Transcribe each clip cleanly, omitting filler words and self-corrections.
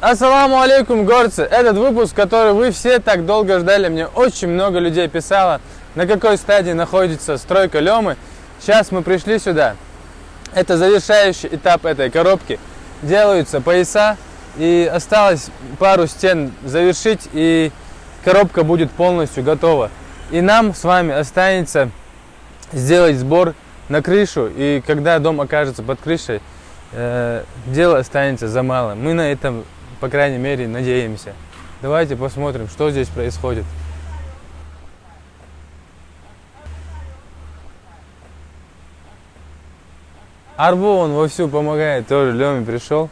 Ассаламу алейкум, горцы! Этот выпуск, который вы все так долго ждали, мне очень много людей писало, на какой стадии находится стройка Лемы. Сейчас мы пришли сюда. Это завершающий этап этой коробки. Делаются пояса, и осталось пару стен завершить, и коробка будет полностью готова. И нам с вами останется сделать сбор на крышу, и когда дом окажется под крышей, дело останется за малым. Мы на этом, по крайней мере, надеемся. Давайте посмотрим, что здесь происходит. Арбу он вовсю помогает, тоже Леме пришел.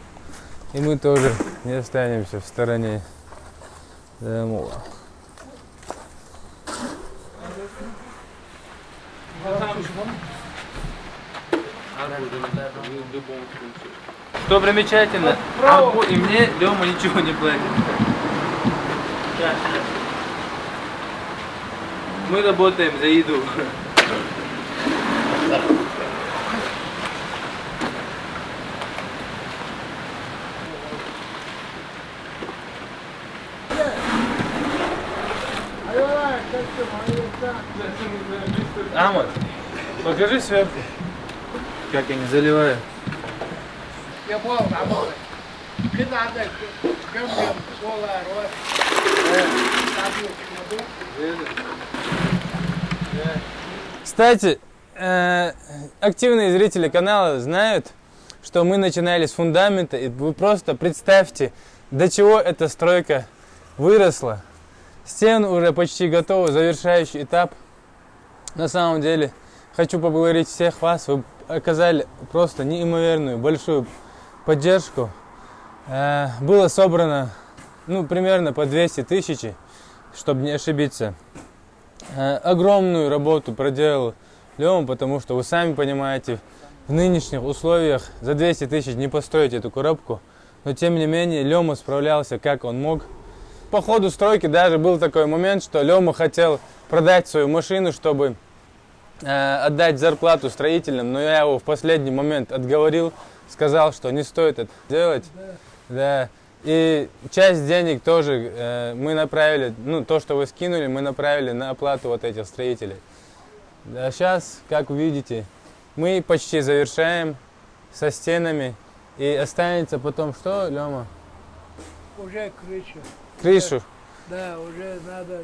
И мы тоже не останемся в стороне. Что примечательно, Арбу и мне Лема ничего не платит. Мы работаем за еду. Амат, покажи сверху, как я не заливаю. Кстати, активные зрители канала знают, что мы начинали с фундамента, и вы просто представьте, до чего эта стройка выросла. Стены уже почти готовы, завершающий этап. На самом деле, хочу поблагодарить всех вас, вы оказали просто неимоверную, большую поддержку. Было собрано, примерно по 200 тысяч, чтобы не ошибиться. Огромную работу проделал Лема, потому что вы сами понимаете, в нынешних условиях за 200 тысяч не построить эту коробку. Но тем не менее, Лема справлялся как он мог. По ходу стройки даже был такой момент, что Лема хотел продать свою машину, чтобы отдать зарплату строителям, но я его в последний момент отговорил, сказал, что не стоит это делать. Да. И часть денег тоже мы направили, то, что вы скинули, мы направили на оплату вот этих строителей. А сейчас, как вы видите, мы почти завершаем со стенами, и останется потом что, Лема? Уже крыша. Крышу? Да, уже надо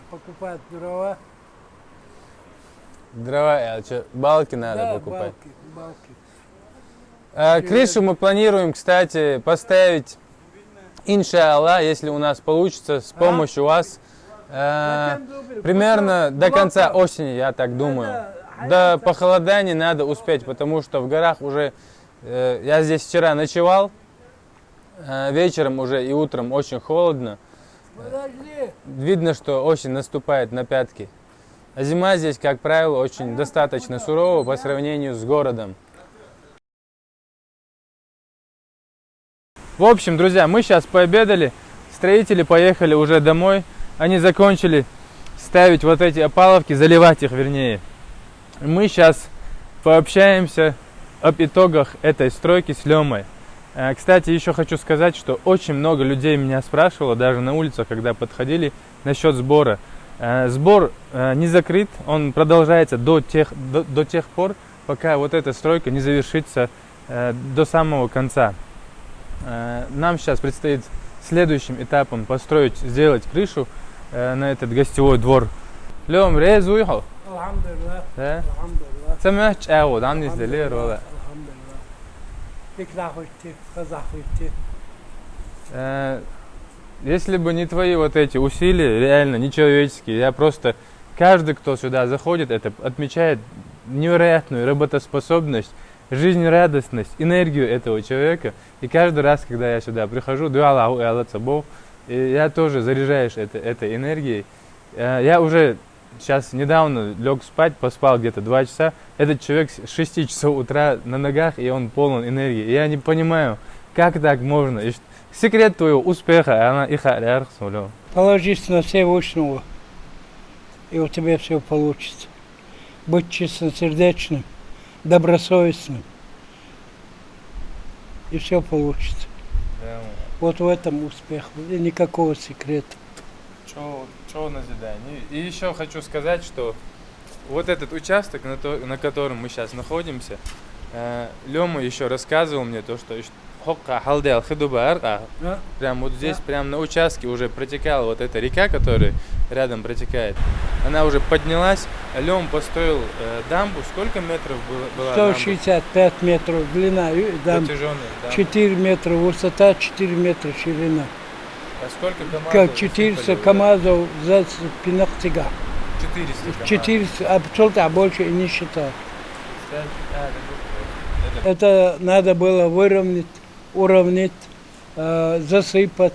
покупать дрова. Дрова, а что, балки надо покупать? Балки. Крышу мы планируем, кстати, поставить, иншаллах, если у нас получится, с помощью вас, примерно до конца осени, я так думаю. До похолодания надо успеть, потому что в горах уже, я здесь вчера ночевал, вечером уже и утром очень холодно. Видно, что осень наступает на пятки. А зима здесь, как правило, очень достаточно сурова по сравнению с городом. В общем, друзья, мы сейчас пообедали, строители поехали уже домой. Они закончили ставить вот эти опаловки, заливать их вернее. Мы сейчас пообщаемся об итогах этой стройки с Лемой. Кстати, еще хочу сказать, что очень много людей меня спрашивало, даже на улицах, когда подходили, насчет сбора. Сбор не закрыт, он продолжается до тех пор, пока вот эта стройка не завершится до самого конца. Нам сейчас предстоит следующим этапом сделать крышу на этот гостевой двор. Лем, резуйхо. Да? Самач ао, там не сделали рола. Если бы не твои вот эти усилия, реально нечеловеческие, я просто, каждый, кто сюда заходит, это отмечает невероятную работоспособность, жизнерадостность, энергию этого человека. И каждый раз, когда я сюда прихожу, и я тоже заряжаешь этой энергией. Я уже сейчас недавно лег спать, поспал где-то 2 часа. Этот человек с 6 часов утра на ногах, и он полон энергии. Я не понимаю, как так можно. И секрет твоего успеха, она ихаряр. Положись на Всевышнего, и у тебя все получится. Будь чистосердечным, добросовестным, и все получится. Да. Вот в этом успех. И никакого секрета. Чего назидание. И еще хочу сказать, что вот этот участок, на котором мы сейчас находимся, Лёма еще рассказывал мне то, что прям вот здесь, прям на участке уже протекала вот эта река, которая рядом протекает. Она уже поднялась, Лём построил дамбу. Сколько метров была 165 метров длина, дамба. Протяженная, да. 4 метра высота, 4 метра ширина. А сколько КамАЗов? Как 400 КамАЗов за пинактига. 400 400, а больше и не считал. Это надо было уравнять, засыпать,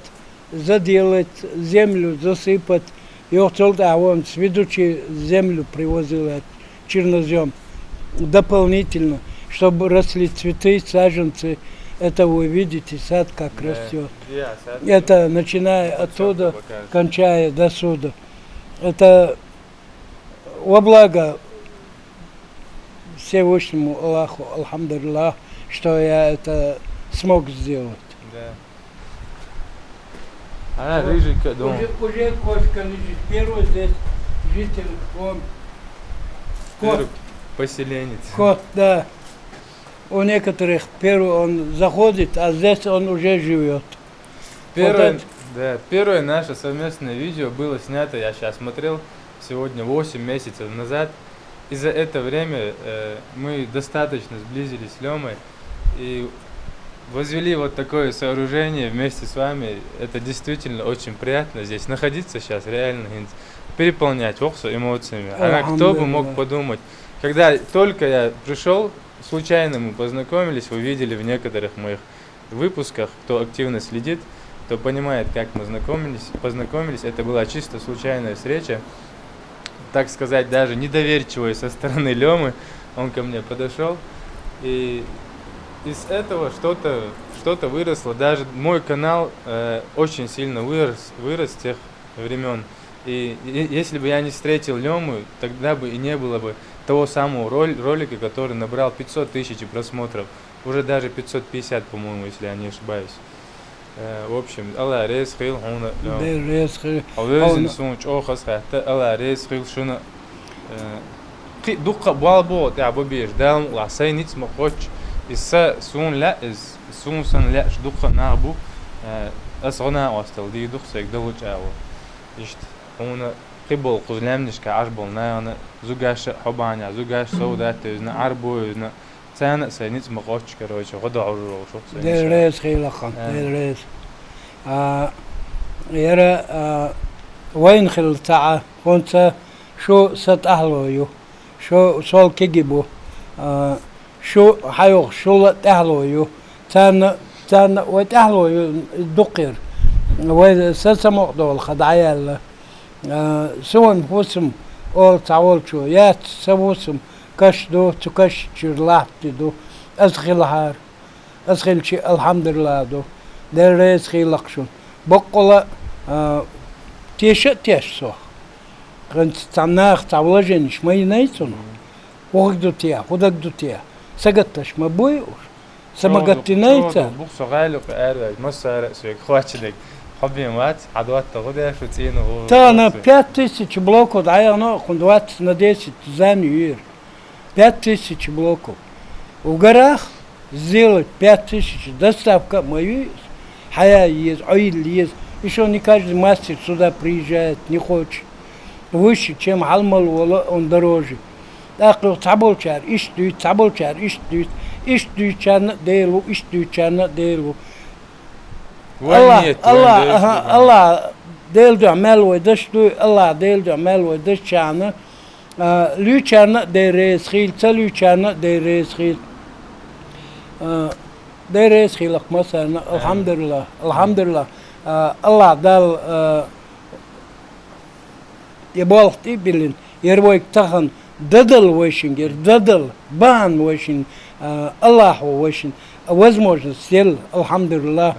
заделать, землю засыпать. И он сведущий землю привозил, чернозем, дополнительно, чтобы росли цветы, саженцы. Это вы видите, сад как растет. Это начиная оттуда, кончая до сюда. Это во благо Всевышнему Аллаху, алхамдулиллах, что я это смог сделать. Да. Рыжий дом. Уже кошка лежит. Первый здесь житель, он кот. Поселенец. Кот, да. У некоторых первый он заходит, а здесь он уже живет. Первое наше совместное видео было снято, я сейчас смотрел, сегодня 8 месяцев назад. И за это время мы достаточно сблизились с Лёмой и возвели вот такое сооружение вместе с вами. Это действительно очень приятно здесь находиться сейчас, реально переполнять Оксу эмоциями. А кто бы мог подумать, когда только я пришел, случайно мы познакомились, вы видели в некоторых моих выпусках, кто активно следит, кто понимает, как мы познакомились, это была чисто случайная встреча. Так сказать, даже недоверчивый со стороны Лёмы, он ко мне подошел, и из этого что-то выросло. Даже мой канал очень сильно вырос с тех времен. И если бы я не встретил Лёму, тогда бы и не было бы того самого ролика, который набрал 500 тысяч просмотров. Уже даже 550, по-моему, если я не ошибаюсь. В общем, Allah рейс хил, он Алвезин сунч охас хата, Allah рейс хил шуна. Духа балбо, я бобеш, дал ласай ниц махоч, иса сун ля, сун сан ля, духа набу, асгана остал, ди дух сек далуч ау. Ишт, он قبل قزلمنش كعربل أنا زوجاش حبانيا زوجاش سودات زنا عربو زنا سنة سنيت مقاش كرويش غدا عرو شو درس خيل خان درس يرى وين خل تاع كنت شو ست أهلويو شو صال كجيبو شو حيوخ شو لا أهلويو تان وتأهلويو دقير وسمع دول خدعيا سون فوسم أول تعول شو يات سوسم كش دو تكش شرلات دو أسخيل هار أسخيل شيء الحمد لله دو درس خيل لقشون بقولة تيش صح كنت تناخ تعولجنش ما ينايتون وقدو تيا ودقدو تيا سقطش ما بويوش سمقت نايتا بوخ غالق أرد مسار سويك خواتشلك حبي مات عدوات تغدى شو تينو تانا 5000 блоков даяно хундват на 10 за нью 5000 блоков. В горах сделать 5000 доставка мою хая есть, ойл есть. Еще не каждый мастер сюда приезжает, не хочет. Выше, чем Алмал, он дороже. Так, таболчар, иштует, иштует, делу. Allah del amel ve dıştu Allah del amel ve dışçanı lüçanı de resxil çalüçanı de resxil de resxil mesela alhamdulillah Allah dal yebalt bilin yervoyk tahan dadal veşinger dadal ban veşin Allah veşin возможность сел alhamdulillah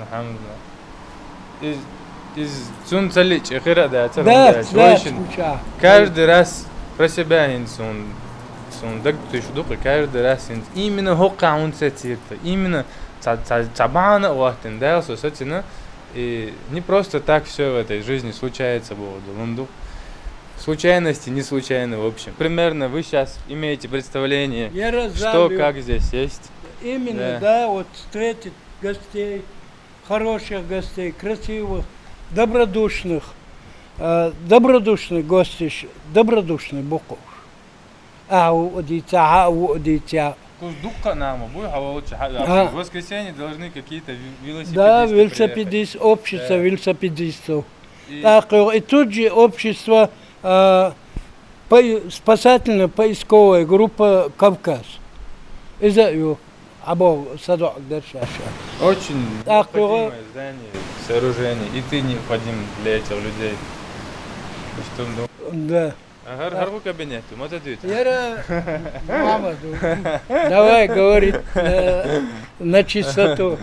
из цунцалич эхира да каждый раз про себя сон так ты что каждый раз именно хока он сетит именно Цабана уахтен, собственно, и не просто так все в этой жизни случается, было. Случайности не случайны, в общем. Примерно вы сейчас имеете представление, что, как здесь есть. Именно, да, вот встретить гостей, хороших гостей, красивых, добродушных. Добродушный гости, добродушный Буков. Удитя. В воскресенье должны какие-то велосипедисты Да, приехать. общество Да. велосипедистов. И- И тут же общество спасательно-поисковая группа «Кавказ». Из-за ее або садок дальше. Очень Так, необходимое здание, сооружение, и ты необходим для этих людей. Что, Да. гаргу кабинету, мотодуйте. Яра, мама, давай, говорит, на чистоту.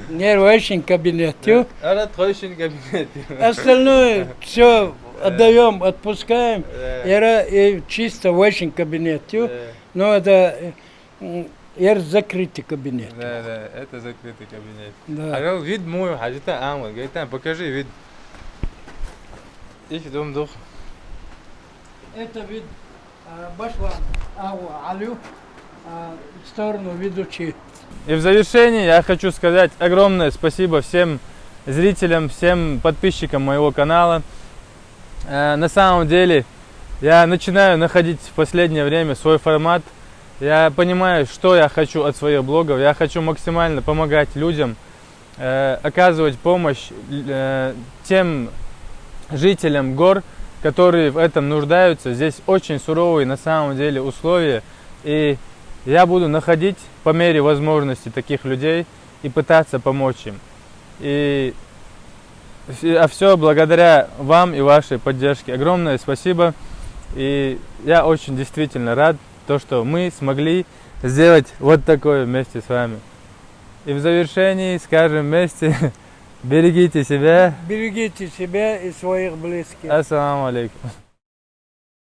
Не очень кабинет. Тройшин кабинет. Остальное все отдаем, отпускаем. Яра и чисто в очень кабинет. Но это закрытый кабинет. Да, это закрытый кабинет. Да. А вид мой, хажита амал, говорит, покажи вид. Их дом дух. Это вид Башлан, Алю, в сторону ведущий. И в завершении я хочу сказать огромное спасибо всем зрителям, всем подписчикам моего канала. На самом деле я начинаю находить в последнее время свой формат. Я понимаю, что я хочу от своих блогов. Я хочу максимально помогать людям, оказывать помощь тем жителям гор, которые в этом нуждаются. Здесь очень суровые на самом деле условия. И я буду находить по мере возможности таких людей и пытаться помочь им. А все благодаря вам и вашей поддержке. Огромное спасибо. И я очень действительно рад, что мы смогли сделать вот такое вместе с вами. И в завершении скажем вместе: берегите себя. Берегите себя и своих близких. Ассаламу алейкум.